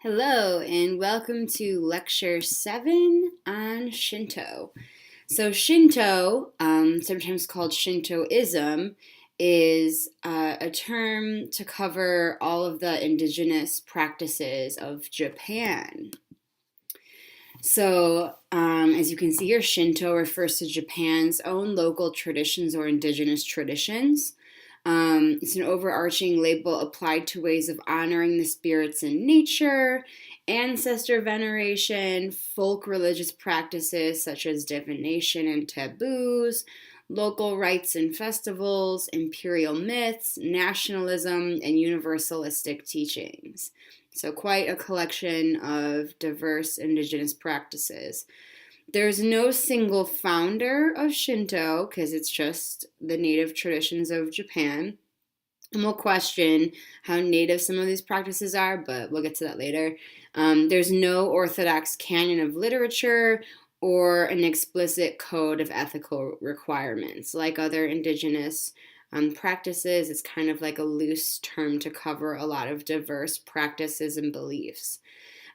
Hello, and welcome to Lecture 7 on Shinto. So, Shinto, sometimes called Shintoism, is a term to cover all of the indigenous practices of Japan. So, as you can see here, Shinto refers to Japan's own local traditions or indigenous traditions. It's an overarching label applied to ways of honoring the spirits in nature, ancestor veneration, folk religious practices such as divination and taboos, local rites and festivals, imperial myths, nationalism, and universalistic teachings. So, quite a collection of diverse indigenous practices. There's no single founder of Shinto because it's just the native traditions of Japan. And we'll question how native some of these practices are, but we'll get to that later. There's no orthodox canon of literature or an explicit code of ethical requirements. Like other indigenous practices, it's kind of like a loose term to cover a lot of diverse practices and beliefs.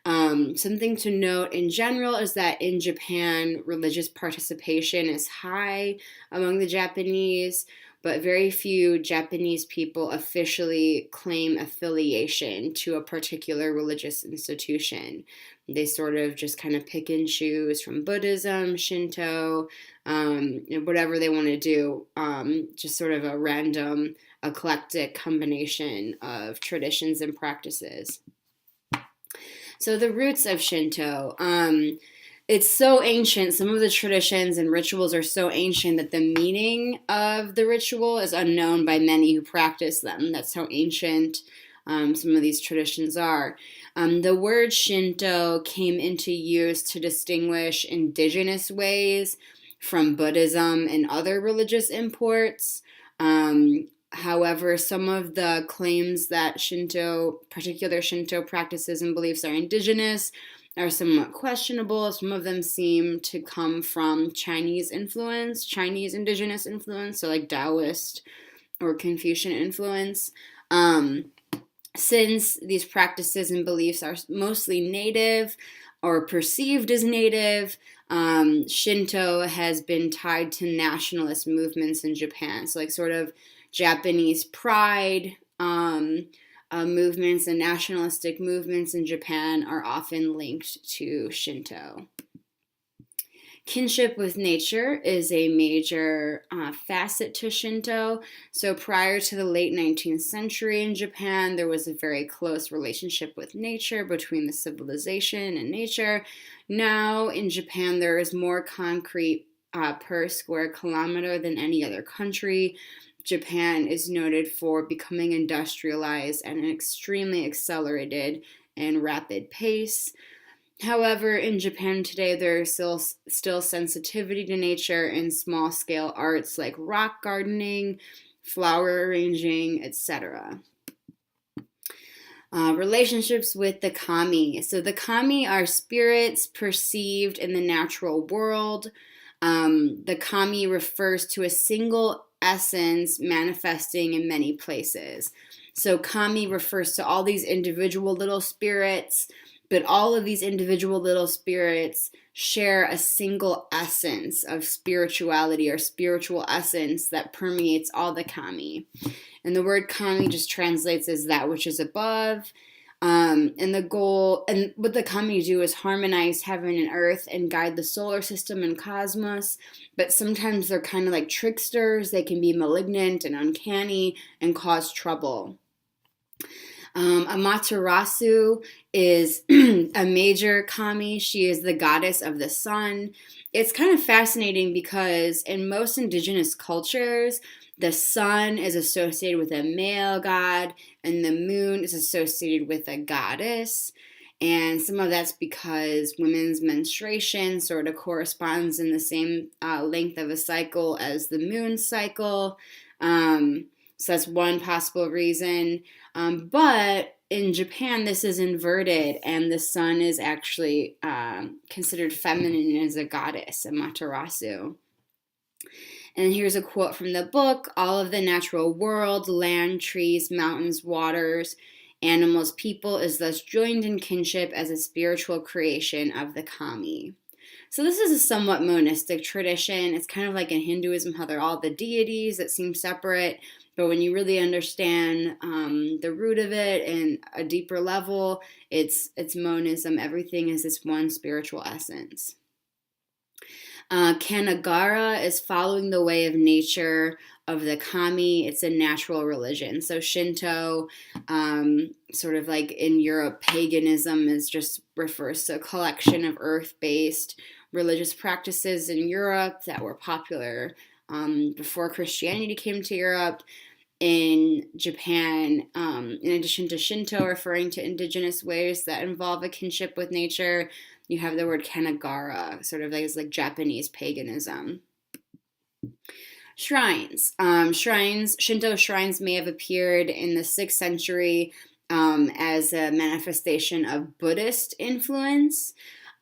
Something to note in general is that in Japan, religious participation is high among the Japanese, but very few Japanese people officially claim affiliation to a particular religious institution. They sort of just kind of pick and choose from Buddhism, Shinto, whatever they want to do, just sort of a random, eclectic combination of traditions and practices. So the roots of Shinto, it's so ancient. Some of the traditions and rituals are so ancient that the meaning of the ritual is unknown by many who practice them. That's how ancient some of these traditions are. The word Shinto came into use to distinguish indigenous ways from Buddhism and other religious imports. However, some of the claims that particular Shinto practices and beliefs are indigenous are somewhat questionable. Some of them seem to come from Chinese indigenous influence, so like Taoist or Confucian influence. Since these practices and beliefs are mostly native or perceived as native, Shinto has been tied to nationalist movements in Japan. So, like, sort of Japanese pride movements and nationalistic movements in Japan are often linked to Shinto. Kinship with nature is a major facet to Shinto. So prior to the late 19th century in Japan, there was a very close relationship with nature between the civilization and nature. Now in Japan, there is more concrete per square kilometer than any other country. Japan is noted for becoming industrialized at an extremely accelerated and rapid pace. However, in Japan today, there is still sensitivity to nature in small-scale arts like rock gardening, flower arranging, etc. Relationships with the kami. So the kami are spirits perceived in the natural world. The kami refers to a single essence manifesting in many places. So kami refers to all these individual little spirits, but all of these individual little spirits share a single essence of spirituality or spiritual essence that permeates all the kami. And the word kami just translates as that which is above. And the goal, and what the kami do is harmonize heaven and earth and guide the solar system and cosmos. But sometimes they're kind of like tricksters. They can be malignant and uncanny and cause trouble. Amaterasu is a major kami. She is the goddess of the sun. It's kind of fascinating because in most indigenous cultures, the sun is associated with a male god and the moon is associated with a goddess. And some of that's because women's menstruation sort of corresponds in the same length of a cycle as the moon cycle. So that's one possible reason. But in Japan, this is inverted, and the sun is actually considered feminine as a goddess, Amaterasu. And here's a quote from the book: all of the natural world, land, trees, mountains, waters, Animals, people is thus joined in kinship as a spiritual creation of the kami. So this is a somewhat monistic tradition. It's kind of like in Hinduism, how they're all the deities that seem separate. But when you really understand the root of it and a deeper level, it's monism. Everything is this one spiritual essence. Kanagara is following the way of nature of the kami. It's a natural religion. So Shinto, sort of like in Europe, paganism is just refers to a collection of earth-based religious practices in Europe that were popular before Christianity came to Europe. In Japan, in addition to Shinto referring to indigenous ways that involve a kinship with nature, you have the word kanagara, sort of like Japanese paganism. Shrines. Shinto shrines may have appeared in the 6th century as a manifestation of Buddhist influence.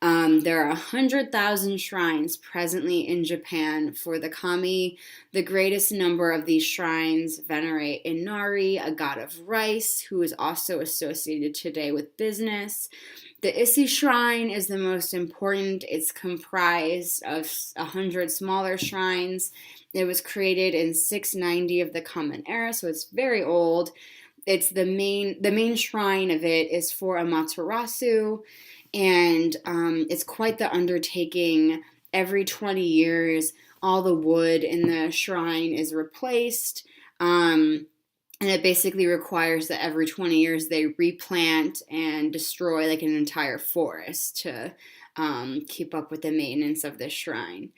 There are 100,000 shrines presently in Japan for the kami. The greatest number of these shrines venerate Inari, a god of rice, who is also associated today with business. The Issei Shrine is the most important. It's comprised of 100 smaller shrines. It was created in 690 of the Common Era, so it's very old. It's the main shrine of it is for Amaterasu, and it's quite the undertaking. Every 20 years, all the wood in the shrine is replaced. And it basically requires that every 20 years they replant and destroy like an entire forest to keep up with the maintenance of this shrine.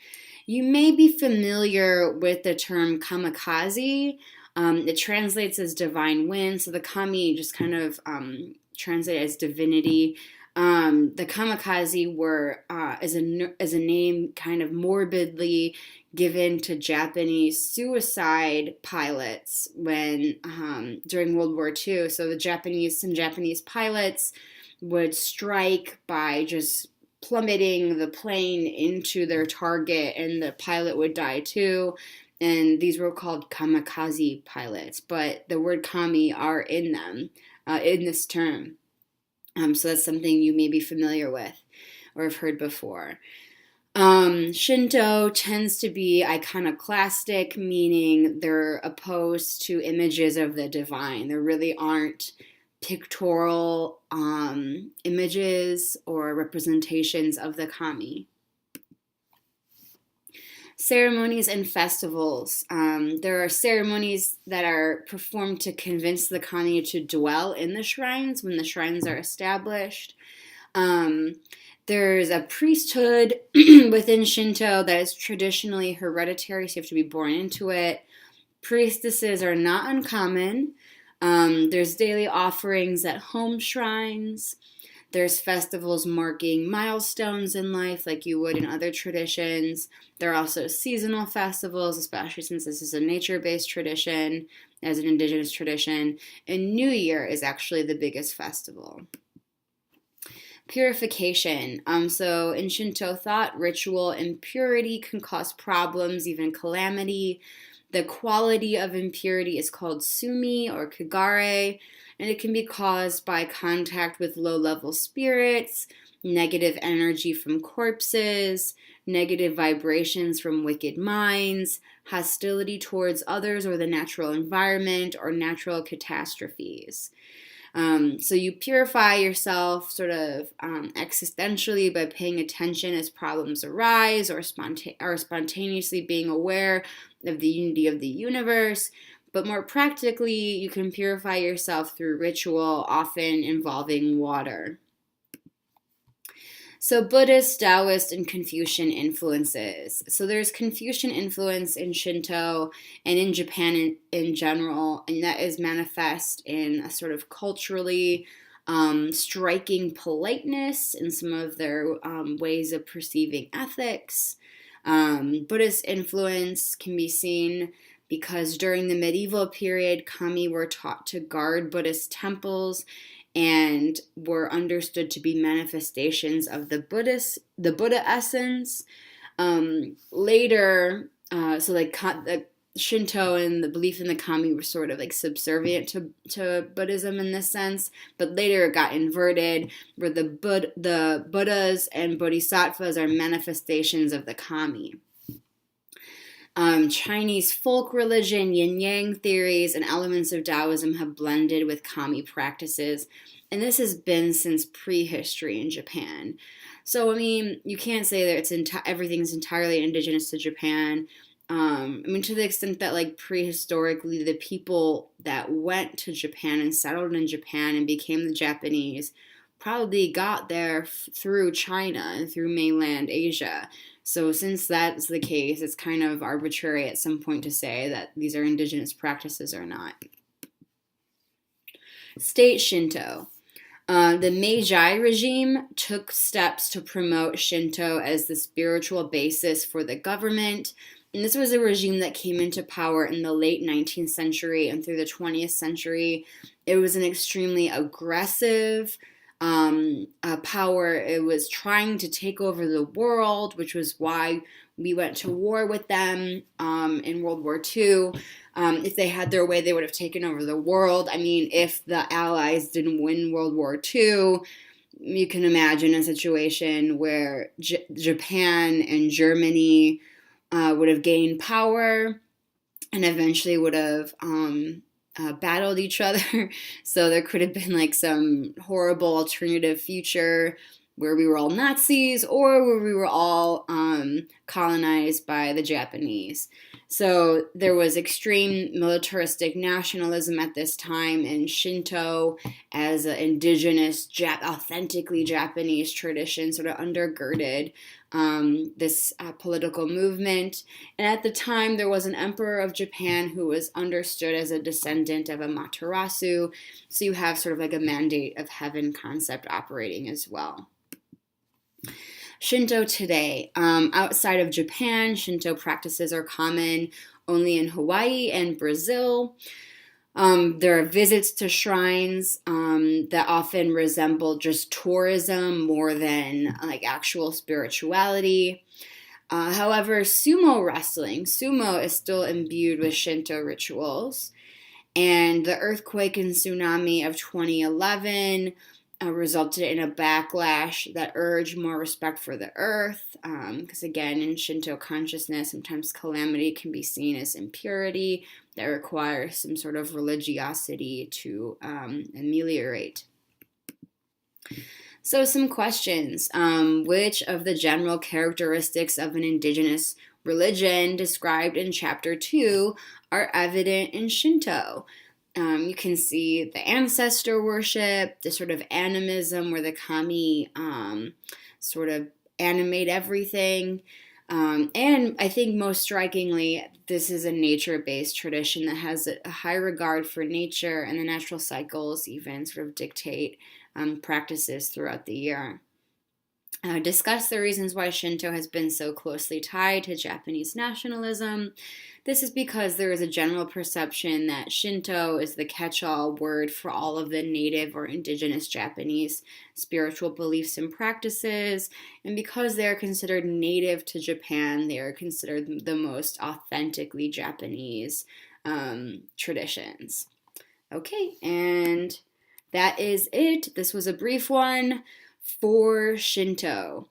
You may be familiar with the term kamikaze. It translates as divine wind, so the kami just kind of translate as divinity. The kamikaze were as a name kind of morbidly given to Japanese suicide pilots when during World War II. So some Japanese pilots would strike by just plummeting the plane into their target, and the pilot would die too. And these were called kamikaze pilots, but the word kami are in them, in this term. So that's something you may be familiar with or have heard before. Shinto tends to be iconoclastic, meaning they're opposed to images of the divine. There really aren't pictorial images or representations of the kami. Ceremonies and festivals. There are ceremonies that are performed to convince the kami to dwell in the shrines when the shrines are established. There's a priesthood within Shinto that is traditionally hereditary, so you have to be born into it. Priestesses are not uncommon. There's daily offerings at home shrines. There's festivals marking milestones in life like you would in other traditions. There are also seasonal festivals, especially since this is a nature-based tradition as an indigenous tradition. And New Year is actually the biggest festival. Purification. So in Shinto thought, ritual impurity can cause problems, even calamity. The quality of impurity is called sumi or kagare, and it can be caused by contact with low-level spirits, negative energy from corpses, negative vibrations from wicked minds, hostility towards others or the natural environment, or natural catastrophes. So you purify yourself sort of existentially by paying attention as problems arise, or spontaneously being aware of the unity of the universe. But more practically, you can purify yourself through ritual, often involving water. So Buddhist, Taoist, and Confucian influences. So there's Confucian influence in Shinto and in Japan in general, and that is manifest in a sort of culturally striking politeness in some of their ways of perceiving ethics. Buddhist influence can be seen because during the medieval period, kami were taught to guard Buddhist temples and were understood to be manifestations of the Buddha essence. Later, the Shinto and the belief in the kami were sort of like subservient to Buddhism in this sense, but later it got inverted, where the Buddhas and Bodhisattvas are manifestations of the kami. Chinese folk religion, yin yang theories, and elements of Taoism have blended with kami practices, and this has been since prehistory in Japan. So, I mean, you can't say that everything's entirely indigenous to Japan. I mean, to the extent that, like, prehistorically, the people that went to Japan and settled in Japan and became the Japanese probably got there through China and through mainland Asia. So, since that's the case, it's kind of arbitrary at some point to say that these are indigenous practices or not. State Shinto. The Meiji regime took steps to promote Shinto as the spiritual basis for the government. And this was a regime that came into power in the late 19th century and through the 20th century. It was an extremely aggressive power. It was trying to take over the world, which was why we went to war with them in World War II. If they had their way, they would have taken over the world. I mean, if the Allies didn't win World War II, you can imagine a situation where Japan and Germany would have gained power and eventually would have battled each other. So there could have been like some horrible alternative future where we were all Nazis or where we were all colonized by the Japanese. So there was extreme militaristic nationalism at this time, and Shinto, as an indigenous, authentically Japanese tradition, sort of undergirded this political movement. And at the time, there was an emperor of Japan who was understood as a descendant of Amaterasu. So you have sort of like a mandate of heaven concept operating as well. Shinto today. Outside of Japan, Shinto practices are common only in Hawaii and Brazil. There are visits to shrines that often resemble just tourism more than like actual spirituality. However, sumo is still imbued with Shinto rituals. And the earthquake and tsunami of 2011 resulted in a backlash that urged more respect for the earth. Because again, in Shinto consciousness, sometimes calamity can be seen as impurity that requires some sort of religiosity to ameliorate. So some questions. Which of the general characteristics of an indigenous religion described in Chapter 2 are evident in Shinto? You can see the ancestor worship, the sort of animism where the kami sort of animate everything. And I think most strikingly, this is a nature-based tradition that has a high regard for nature, and the natural cycles even sort of dictate practices throughout the year. Discuss the reasons why Shinto has been so closely tied to Japanese nationalism. This is because there is a general perception that Shinto is the catch-all word for all of the native or indigenous Japanese spiritual beliefs and practices, and because they are considered native to Japan, they are considered the most authentically Japanese traditions. Okay, and that is it. This was a brief one for Shinto.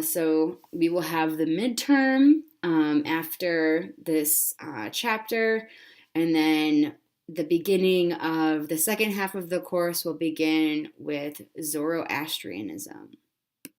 So we will have the midterm after this chapter, and then the beginning of the second half of the course will begin with Zoroastrianism.